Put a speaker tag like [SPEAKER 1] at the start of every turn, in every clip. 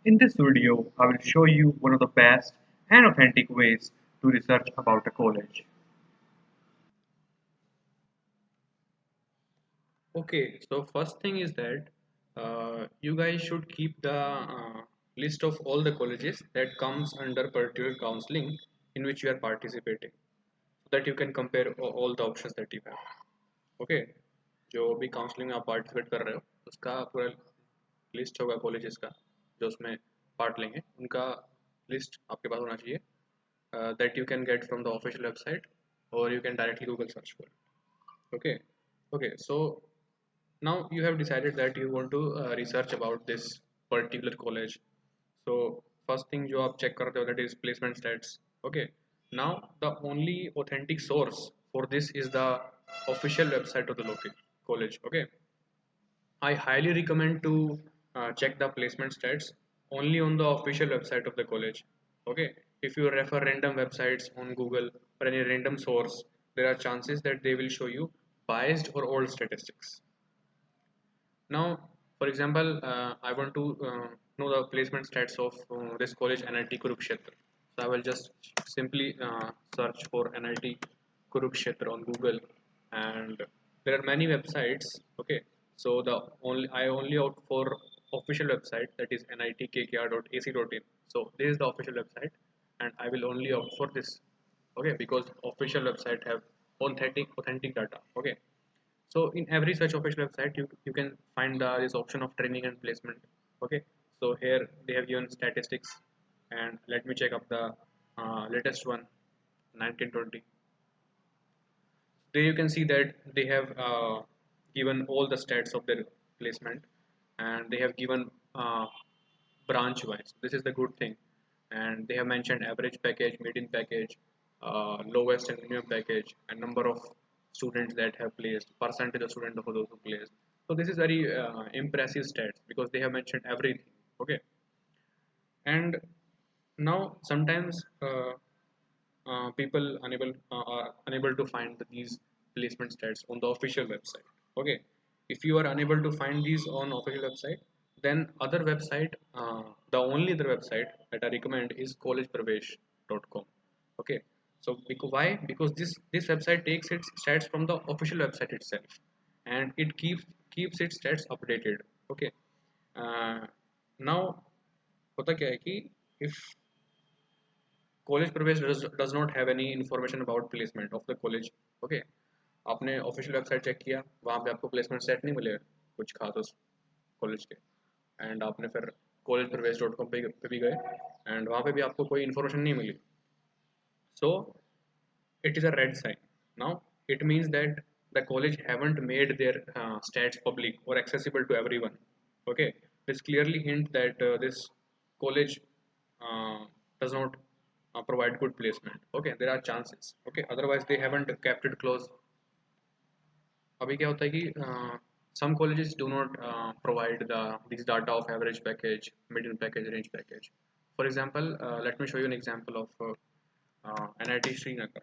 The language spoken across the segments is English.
[SPEAKER 1] In this video, I will show you one of the best and authentic ways to research about a college.
[SPEAKER 2] Okay, so first thing is that you guys should keep the list of all the colleges that comes under particular counseling in which you are participating, so that you can compare all the options that you have. Okay, जो भी counselling में आप participate कर रहे हो उसका पूरा list होगा कॉलेजेस का जो उसमें पार्ट लेंगे उनका लिस्ट आपके पास होना चाहिए that you can get from the official website और you can directly Google search for it. Okay, okay, so now you have decided that you want to research about this particular college. So first thing जो आप check करते हो that is placement stats. Okay, now the only authentic source for this is the official website of the local college. Okay, I highly recommend to check the placement stats only on the official website of the college. Okay, if you refer random websites on Google or any random source, there are chances that they will show you biased or old statistics. Now, for example, I want to know the placement stats of this college NIT Kurukshetra. So I will just simply search for NIT Kurukshetra on Google, and there are many websites. Okay, so the only I only opt for official website, that is nitkkr.ac.in. So this is the official website, and I will only opt for this. Okay, because official website have authentic data. Okay, so in every such official website you can find this option of training and placement. Okay, so here they have given statistics, and let me check up the latest one, 1920. There you can see that they have given all the stats of their placement, and they have given branch wise. This is the good thing, and they have mentioned average package, median package, lowest and minimum package, and number of students that have placed, percentage of students of those who placed. So this is very impressive stats because they have mentioned everything. Okay, and now sometimes people are unable to find these placement stats on the official website. Okay, if you are unable to find these on official website, then other website, the only other website that I recommend is collegepravesh.com. Okay, so why? Because this website takes its stats from the official website itself, and it keeps its stats updated. Okay, uh, now होता क्या है कि if college प्रवेश does not have any information about placement of the college. Okay, आपने official website check किया, वहाँ पे आपको प्लेसमेंट सेट नहीं मिले कुछ खास कॉलेज के, एंड आपने फिर कॉलेज प्रवेश डॉट कॉम पे भी गए एंड वहाँ पे भी आपको कोई इन्फॉर्मेशन नहीं मिली. So it is a red sign. Now it means that the college haven't made their stats public or accessible to everyone. Okay, this clearly hint that this college uh, does not provide good placement. Okay, there are chances. Okay, otherwise they haven't kept it close. अभी क्या होता है कि some colleges do not provide these data of average package, median package, range package. For example, let me show you an example of NIT Srinagar.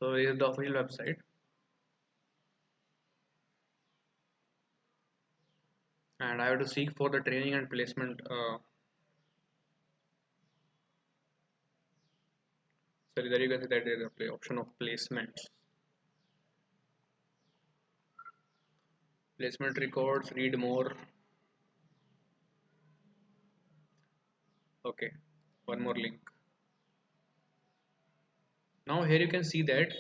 [SPEAKER 2] So here is the official website, and I have to seek for the training and placement. Sorry, there you can see that there is a option of placements, placement records. Read more. Okay, one more link. Now here you can see that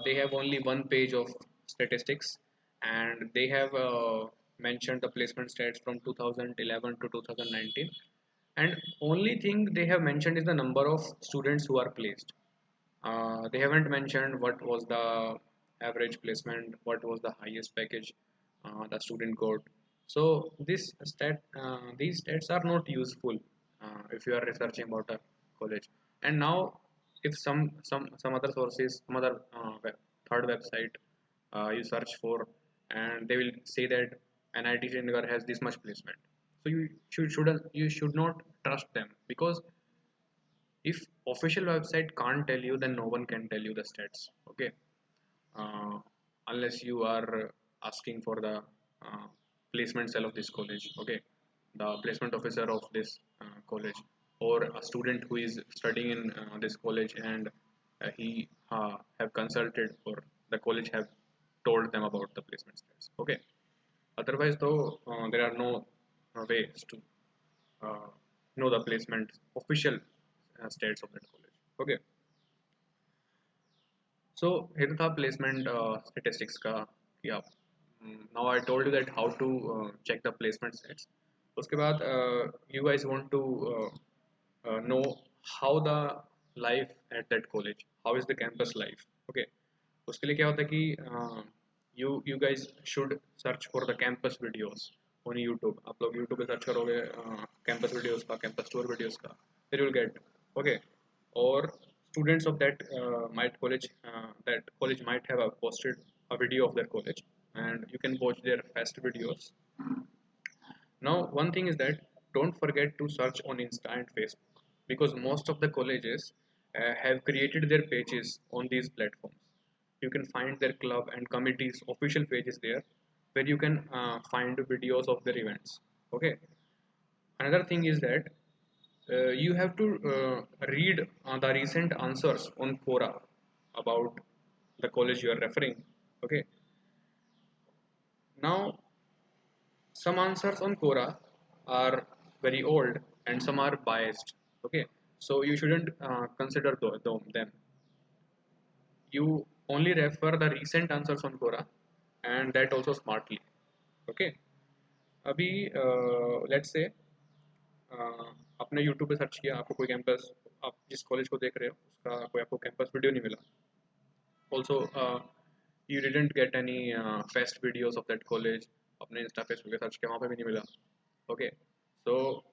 [SPEAKER 2] they have only one page of statistics, and they have mentioned the placement stats from 2011 to 2019, and only thing they have mentioned is the number of students who are placed. They haven't mentioned what was the average placement, what was the highest package the student got. So these stats are not useful if you are researching about a college. And now, if some other sources, some other third website you search for, and they will say that NIT Srinagar has this much placement. So you should not trust them, because if official website can't tell you, then no one can tell you the stats. Okay, uh, unless you are asking for the uh, placement cell of this college, okay, the placement officer of this college, or a student who is studying in this college, and he have consulted, or the college have told them about the placement status, okay. Otherwise though, there are no ways to uh, know the placement official states of that college, okay. So here था placement statistics का कि आप now I told you that how to check the placement stats. उसके बाद you guys want to know how the life at that college, how is the campus life, okay. उसके लिए क्या होता है कि you guys should search for the campus videos on YouTube. आप लोग YouTube पे सर्च करोगे campus videos का, campus tour videos का, then you will get, okay. Or students of that college might have posted a video of their college, and you can watch their fest videos. Now one thing is that don't forget to search on Insta and Facebook, because most of the colleges have created their pages on these platforms. You can find their club and committees official pages there, where you can find videos of their events, okay. Another thing is that you have to read the recent answers on Quora about the college you are referring, okay. Now some answers on Quora are very old and some are biased, okay. So you shouldn't consider them. You only refer the recent answers on Quora, and that also smartly, okay. अभी let's say आपने YouTube पे search किया, आपको कोई campus, आप जिस college को देख रहे हो उसका कोई आपको कैंपस वीडियो नहीं मिला. Also you didn't get any fest videos of that college. अपने इंस्टा फेसबुक पे सर्च किया, वहाँ पे भी नहीं मिला, okay. So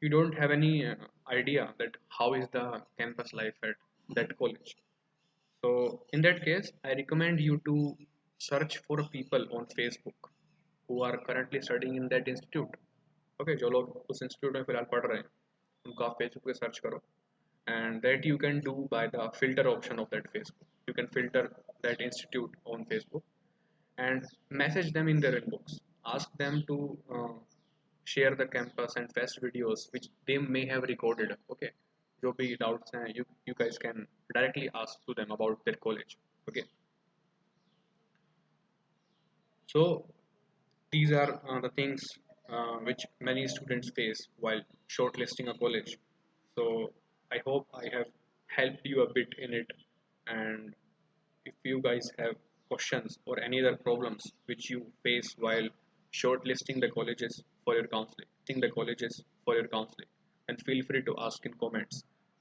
[SPEAKER 2] you don't have any idea that how is the campus life at that college. So in that case I recommend you to search for people on Facebook who are currently studying in that institute, okay. जो लोग उस institute में फिलहाल पढ़ रहे हैं उनको आप फेसबुक पे सर्च करो, and that you can do by the filter option of that Facebook. You can filter that institute on Facebook and message them in their inbox. Ask them to share the campus and fest videos which they may have recorded, okay. जो भी doubts हैं, you guys can directly ask to them about their college, okay. So these are the things which many students face while shortlisting a college. So I hope I have helped you a bit in it. And if you guys have questions or any other problems which you face while shortlisting the colleges for your counseling, then feel free to ask in comments.